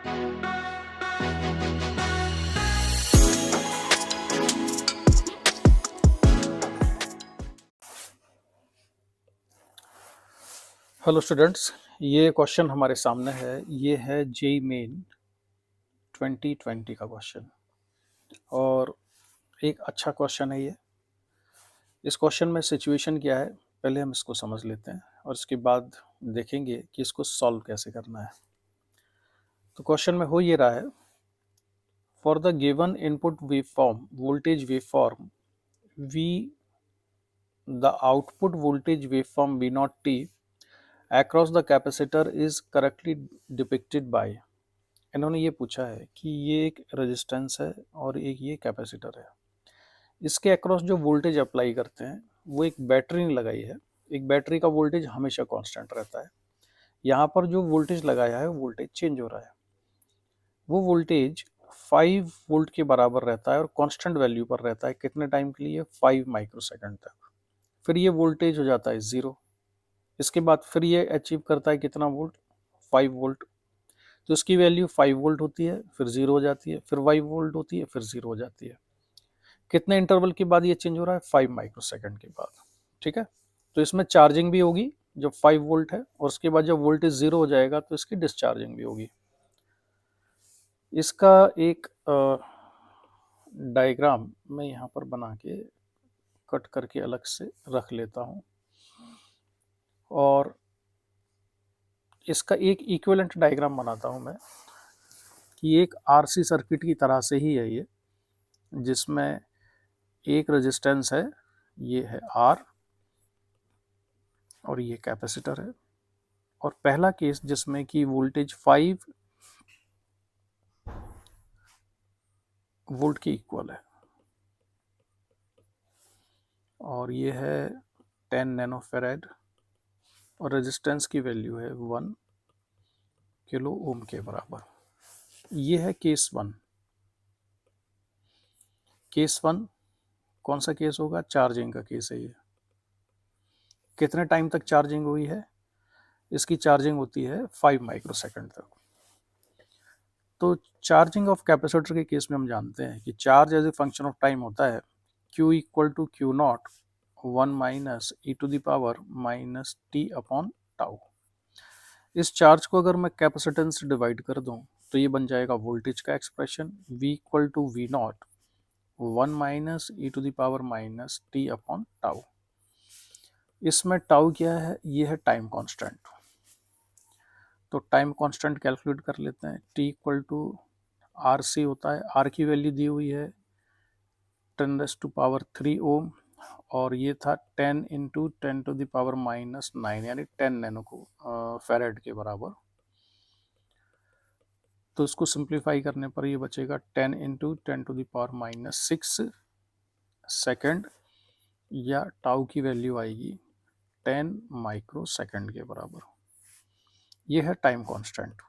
Hello students, ये question हमारे सामने है। ये है जेईई मेन 2020 का क्वेश्चन और एक अच्छा क्वेश्चन है ये। इस क्वेश्चन में सिचुएशन क्या है, पहले हम इसको समझ लेते हैं और इसके बाद देखेंगे कि इसको सॉल्व कैसे करना है। तो क्वेश्चन में हो ये रहा है, for the given input waveform voltage waveform v the output voltage waveform v naught t across the capacitor is correctly depicted by। इन्होंने ये पूछा है कि ये एक रेजिस्टेंस है और एक ये कैपेसिटर है। इसके अक्रॉस जो वोल्टेज अप्लाई करते हैं वो एक बैटरी ने लगाई है। एक बैटरी का वोल्टेज हमेशा कांस्टेंट रहता है। यहाँ पर जो वोल्टेज लगाया है वोल्टेज चेंज हो रहा है। वो वोल्टेज 5 वोल्ट के बराबर रहता है और कांस्टेंट वैल्यू पर रहता है। कितने टाइम के लिए? 5 माइक्रोसेकंड तक। फिर ये वोल्टेज हो जाता है ज़ीरो। इसके बाद फिर ये अचीव करता है कितना वोल्ट? 5 वोल्ट। तो इसकी वैल्यू 5 वोल्ट होती है, फिर ज़ीरो हो जाती है, फिर 5 वोल्ट होती है, फिर ज़ीरो हो जाती है। कितने इंटरवल के बाद ये चेंज हो रहा है? 5 माइक्रोसेकंड के बाद। ठीक है, तो इसमें चार्जिंग भी होगी जब 5 वोल्ट है, और उसके बाद जब वोल्टेज ज़ीरो हो जाएगा तो इसकी डिस्चार्जिंग भी होगी। इसका एक डायग्राम मैं यहाँ पर बना के कट करके अलग से रख लेता हूँ और इसका एक इक्विवेलेंट डायग्राम बनाता हूँ मैं कि एक आरसी सर्किट की तरह से ही है ये, जिसमें एक रेजिस्टेंस है, ये है आर और ये कैपेसिटर है। और पहला केस जिसमें कि वोल्टेज 5 वोल्ट के इक्वल है और ये है 10 नैनोफेराड और रेजिस्टेंस की वैल्यू है 1 किलो ओम के बराबर। ये है केस 1। केस 1 कौन सा केस होगा? चार्जिंग का केस है ये। कितने टाइम तक चार्जिंग हुई है? इसकी चार्जिंग होती है 5 माइक्रोसेकंड तक। तो चार्जिंग ऑफ कैपेसिटर के केस में हम जानते हैं कि charge as a function of time होता है Q equal to q naught 1 minus e to the power minus t upon tau. इस चार्ज को अगर मैं कैपेसिटेंस से डिवाइड कर दूं तो ये बन जाएगा वोल्टेज का expression V equal to v naught 1 minus e to the power minus t upon tau. इसमें टाउ क्या है? ये है टाइम कांस्टेंट। तो टाइम कांस्टेंट कैलकुलेट कर लेते हैं। T equal to r c होता है। आर की वैल्यू दी हुई है 10⁻³ ओम और ये था 10 इंटू 10⁻⁻⁹ यानी 10 नैनो फैरेड के बराबर। तो इसको सिंप्लीफाई करने पर ये बचेगा 10 इंटू 10⁻⁻6 सेकेंड, या टाउ की वैल्यू आएगी 10 माइक्रो सेकेंड के बराबर। ये है टाइम कांस्टेंट।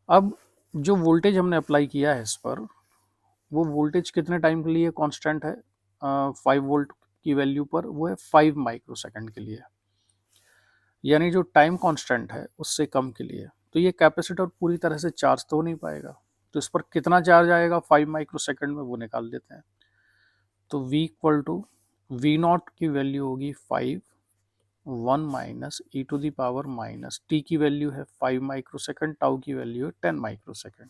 अब जो वोल्टेज हमने अप्लाई किया है इस पर, वो वोल्टेज कितने टाइम के लिए कांस्टेंट है? 5 वोल्ट की वैल्यू पर वो है 5 माइक्रो सेकेंड के लिए, यानी जो टाइम कांस्टेंट है उससे कम के लिए। तो ये कैपेसिटर पूरी तरह से चार्ज तो हो नहीं पाएगा, तो इस पर कितना चार्ज आएगा 5 माइक्रो सेकेंड में, वो निकाल देते हैं। तो V equal to v naught की वैल्यू होगी 5, 1 minus e to the power minus t की वैल्यू है 5 माइक्रो सेकेंड, टाउ की वैल्यू है 10 माइक्रो सेकेंड।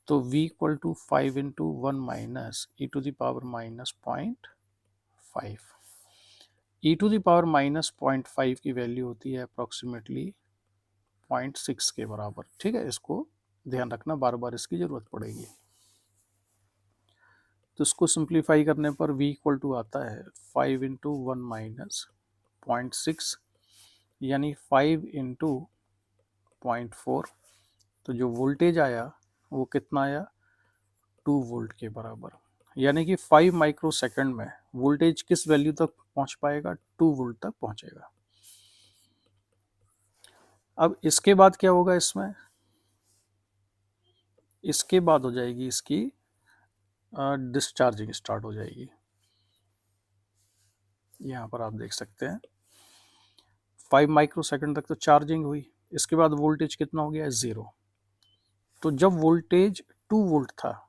तो V equal to 5 into 1 minus e to the power minus 0.5। E to the power minus 0.5 की value होती है approximately 0.6 के बराबर। ठीक है, इसको ध्यान रखना, बार बार इसकी ज़रूरत पड़ेगी। तो इसको सिंप्लीफाई करने पर V इक्वल टू आता है 5 इंटू 1 माइनस 0.6 यानी 5 इंटू 0.4। तो जो वोल्टेज आया वो कितना आया? 2 वोल्ट के बराबर। यानी कि 5 माइक्रो सेकंड में वोल्टेज किस वैल्यू तक पहुंच पाएगा? 2 वोल्ट तक पहुंचेगा। अब इसके बाद क्या होगा? इसके बाद हो जाएगी इसकी डिस्चार्जिंग स्टार्ट हो जाएगी। यहाँ पर आप देख सकते हैं 5 माइक्रो सेकंड तक तो चार्जिंग हुई, इसके बाद वोल्टेज कितना हो गया, 0। तो जब वोल्टेज 2 वोल्ट था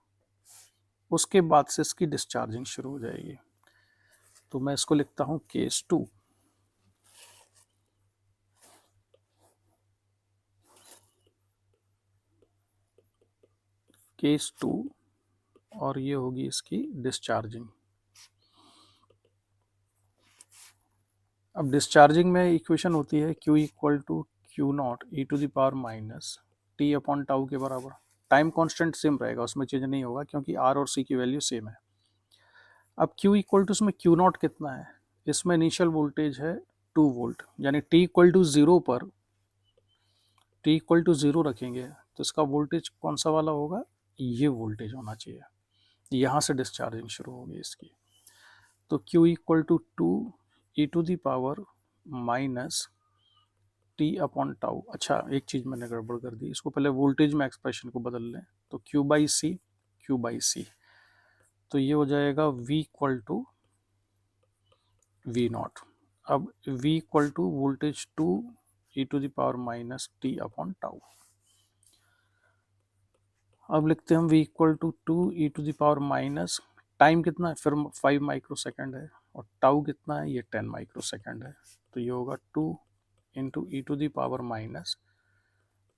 उसके बाद से इसकी डिस्चार्जिंग शुरू हो जाएगी। तो मैं इसको लिखता हूं केस 2। केस 2, और ये होगी इसकी डिस्चार्जिंग। अब डिस्चार्जिंग में इक्वेशन होती है Q equal to q naught e to the power minus t upon tau के बराबर। टाइम कांस्टेंट सेम रहेगा, उसमें चेंज नहीं होगा क्योंकि R और C की वैल्यू सेम है। अब Q इक्वल टू इसमें क्यू नॉट कितना है, इसमें इनिशियल वोल्टेज है 2 वोल्ट, यानी T इक्वल टू 0 पर T इक्वल टू 0 रखेंगे तो इसका वोल्टेज कौन सा वाला होगा, ये वोल्टेज होना चाहिए। यहाँ से डिस्चार्जिंग शुरू होगी इसकी। तो Q equal to 2 e to the power minus t upon tau. अच्छा, एक चीज़ मैंने गड़बड़ कर दी, इसको पहले वोल्टेज में एक्सप्रेशन को बदल लें। तो Q by c, Q by c, तो ये हो जाएगा V equal to V naught. अब V equal to voltage 2 e to the power minus t upon tau. अब लिखते हैं हम V equal to 2 e to the power minus, time कितना है फिर 5 माइक्रो सेकेंड है, और टाउ कितना है, ये 10 माइक्रो सेकेंड है। तो ये होगा 2 into e to the power minus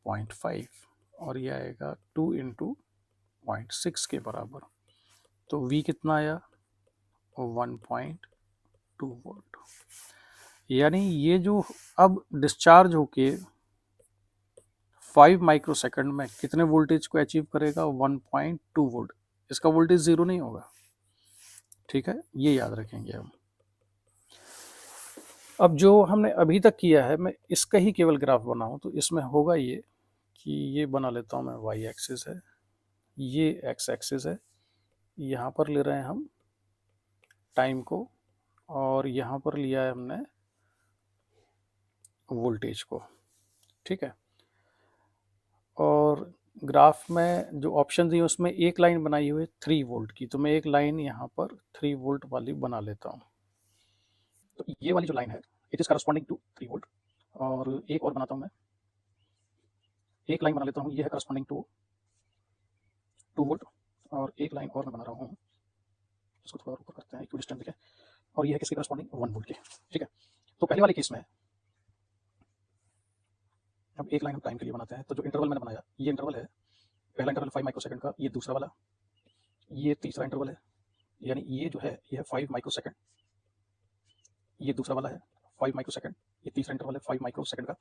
0.5, और ये आएगा 2 इंटू 0.6 के बराबर। तो V कितना आया, 1.2 वोल्ट। यानी ये जो अब डिस्चार्ज होके 5 माइक्रो सेकंड में कितने वोल्टेज को अचीव करेगा, 1.2 वोल्ट। इसका वोल्टेज 0 नहीं होगा, ठीक है, ये याद रखेंगे हम। अब जो हमने अभी तक किया है, मैं इसका ही केवल ग्राफ बनाऊं तो इसमें होगा ये कि ये बना लेता हूं मैं, वाई एक्सिस है, ये एक्स एक्सिस है, यहाँ पर ले रहे हैं हम टाइम को, और यहाँ पर लिया है हमने वोल्टेज को, ठीक है। और ग्राफ में जो ऑप्शन दिए उसमें एक लाइन बनाई हुई है 3 वोल्ट की, तो मैं एक लाइन यहाँ पर 3 वोल्ट वाली बना लेता हूँ। तो ये वाली जो लाइन है it is corresponding to 3 volt, और एक और बनाता हूँ मैं, एक लाइन बना लेता हूँ, ये है करस्पॉन्डिंग टू 2 वोल्ट, और एक लाइन और मैं बना रहा हूँ, इसको थोड़ा ऊपर करते हैं इक्विडिस्टेंट दिखे, और ये है किसके करस्पॉन्डिंग, 1 वोल्ट के, ठीक है। तो पहले वाले केस में अब एक लाइन हम टाइम के लिए बनाते हैं। तो जो इंटरवल मैंने बनाया, ये इंटरवल है, पहला इंटरवल 5 माइक्रो सेकंड का, ये दूसरा वाला, ये तीसरा इंटरवल है, यानी ये जो है ये है 5 माइक्रो सेकंड, ये दूसरा वाला है 5 माइक्रो सेकंड, ये तीसरा इंटरवल है 5 माइक्रो सेकंड का,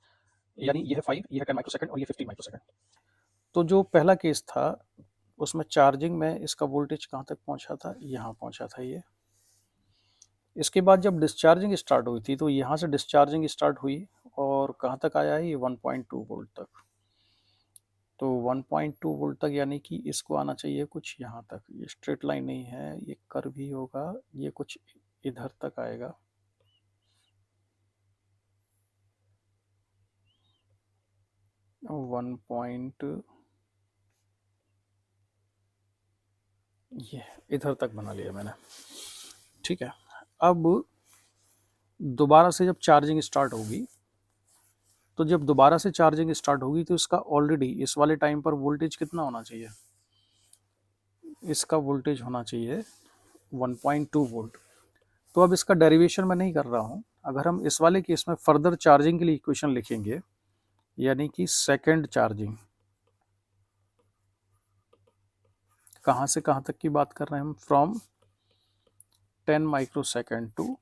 यानी ये है 5, ये है 10 माइक्रो सेकंड, और ये 15 माइक्रो सेकंड। तो जो पहला केस था उसमें चार्जिंग में इसका वोल्टेज कहाँ तक पहुँचा था, यहाँ पहुँचा था ये। इसके बाद जब डिस्चार्जिंग स्टार्ट हुई थी तो यहाँ से डिस्चार्जिंग स्टार्ट हुई, और कहाँ तक आया है, ये 1.2 वोल्ट तक। तो 1.2 वोल्ट तक, यानी कि इसको आना चाहिए कुछ यहाँ तक, ये स्ट्रेट लाइन नहीं है, ये कर्व ही होगा, ये कुछ इधर तक आएगा। वन पॉइंट, ये इधर तक बना लिया मैंने, ठीक है। अब दोबारा से जब चार्जिंग स्टार्ट होगी, तो जब दोबारा से चार्जिंग स्टार्ट होगी तो इसका ऑलरेडी इस वाले टाइम पर वोल्टेज कितना होना चाहिए, इसका वोल्टेज होना चाहिए 1.2 वोल्ट। तो अब इसका डेरिवेशन मैं नहीं कर रहा हूँ, अगर हम इस वाले केस में फर्दर चार्जिंग के लिए इक्वेशन लिखेंगे, यानी कि सेकेंड चार्जिंग, कहाँ से कहाँ तक की बात कर रहे हैं हम, from 10 microsecond to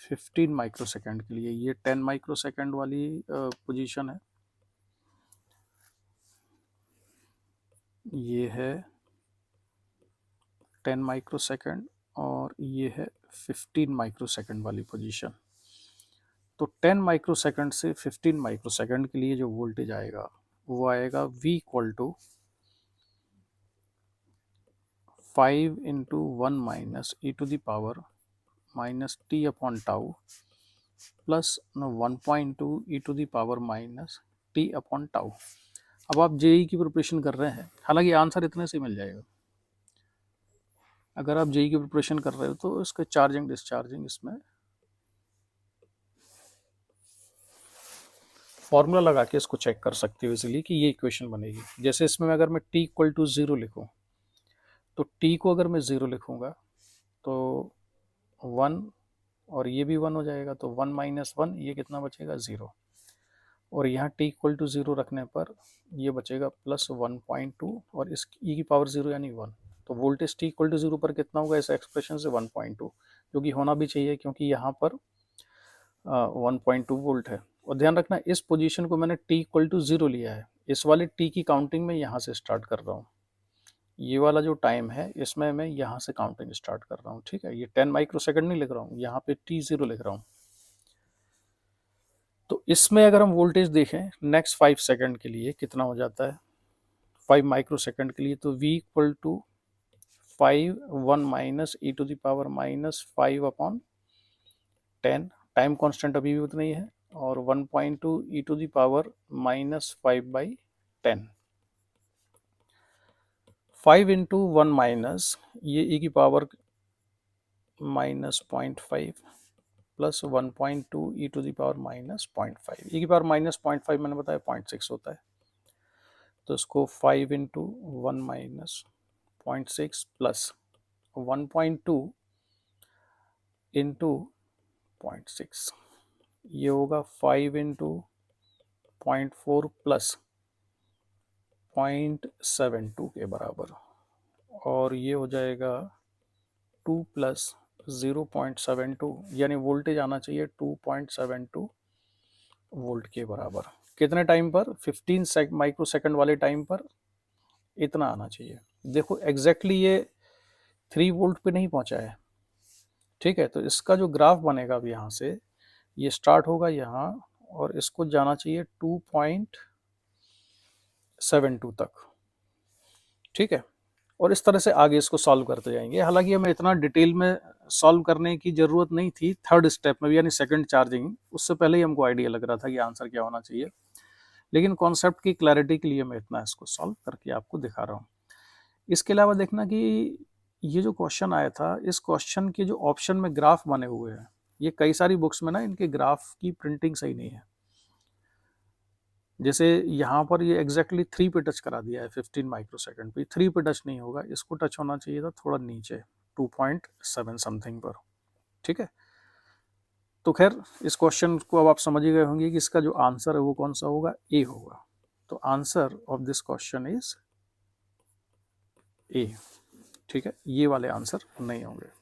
15 microsecond के लिए, ये 10 माइक्रो सेकेंड वाली पोजीशन है, ये है 10 माइक्रो सेकेंड, और ये है 15 माइक्रो सेकेंड वाली पोजीशन। तो 10 माइक्रो सेकेंड से 15 माइक्रो सेकेंड के लिए जो वोल्टेज आएगा वो आएगा V equal to 5 into 1 minus e to the power minus t upon tau plus 1.2 e to the power minus t upon tau. अब आप जेई की प्रिपरेशन कर रहे हैं, हालांकि आंसर इतने से मिल जाएगा। अगर आप जेई की प्रिपरेशन कर रहे हो तो इसका चार्जिंग डिस्चार्जिंग इसमें फॉर्मूला लगा के इसको चेक कर सकते हो इजीली कि ये इक्वेशन बनेगी। जैसे इसमें अगर मैं t इक्वल टू 0 लिखूँ, तो t को अगर मैं 0 लिखूँगा तो 1 और ये भी 1 हो जाएगा, तो 1 माइनस 1 ये कितना बचेगा 0, और यहाँ t इक्वल टू 0 रखने पर ये बचेगा प्लस 1.2 और इस e की पावर 0 यानी 1। तो वोल्टेज t इक्वल टू 0 पर कितना होगा इस एक्सप्रेशन से 1.2, जो कि होना भी चाहिए क्योंकि यहाँ पर 1.2 वोल्ट है। और ध्यान रखना इस पोजीशन को मैंने t इक्वल टू 0 लिया है, इस वाले t की काउंटिंग में यहाँ से स्टार्ट कर रहा हूँ। ये वाला जो टाइम है इसमें मैं यहाँ से काउंटिंग स्टार्ट कर रहा हूँ, ठीक है। ये 10 माइक्रोसेकंड नहीं लिख रहा हूँ, यहाँ पे t0 लिख रहा हूँ। तो इसमें अगर हम वोल्टेज देखें नेक्स्ट 5 सेकंड के लिए कितना हो जाता है, 5 माइक्रोसेकंड के लिए, तो v equal to 5 1 minus e to the power minus 5 upon 10, time constant अभी भी उतना ही है, और 1.2 e to the power minus 5/10। 5 into 1 minus ये e की power minus 0.5 plus 1.2 e to the power minus 0.5, e की पावर माइनस 0.5 मैंने बताया 0.6 होता है, तो इसको 5 इंटू 1 माइनस 0.6 प्लस 1.2 इंटू 0.6, ये होगा 5 इंटू 0.4 प्लस 0.72 के बराबर, और ये हो जाएगा 2 प्लस 0.72, यानी वोल्टेज आना चाहिए 2.72 वोल्ट के बराबर। कितने टाइम पर, 15 माइक्रोसेकंड वाले टाइम पर इतना आना चाहिए। देखो एग्जैक्टली ये 3 वोल्ट पे नहीं पहुंचा है, ठीक है। तो इसका जो ग्राफ बनेगा अब यहाँ से, ये स्टार्ट होगा यहाँ और इसको जाना चाहिए 2.72 तक, ठीक है। और इस तरह से आगे इसको सॉल्व करते जाएंगे। हालांकि हमें इतना डिटेल में सॉल्व करने की ज़रूरत नहीं थी थर्ड स्टेप में भी, यानी सेकंड चार्जिंग, उससे पहले ही हमको आइडिया लग रहा था कि आंसर क्या होना चाहिए, लेकिन कॉन्सेप्ट की क्लैरिटी के लिए मैं इतना इसको सॉल्व करके आपको दिखा रहा हूँ। इसके अलावा देखना कि ये जो क्वेश्चन आया था, इस क्वेश्चन के जो ऑप्शन में ग्राफ बने हुए हैं, ये कई सारी बुक्स में ना इनके ग्राफ की प्रिंटिंग सही नहीं है। जैसे यहाँ पर ये एग्जैक्टली 3 पे टच करा दिया है 15 माइक्रोसेकंड पे, 3 पे टच नहीं होगा, इसको टच होना चाहिए था थोड़ा नीचे 2.7 समथिंग पर, ठीक है। तो खैर इस क्वेश्चन को अब आप समझ ही गए होंगे कि इसका जो आंसर है वो कौन सा होगा, ए होगा। तो answer of this question is a, ठीक है। ये वाले आंसर नहीं होंगे।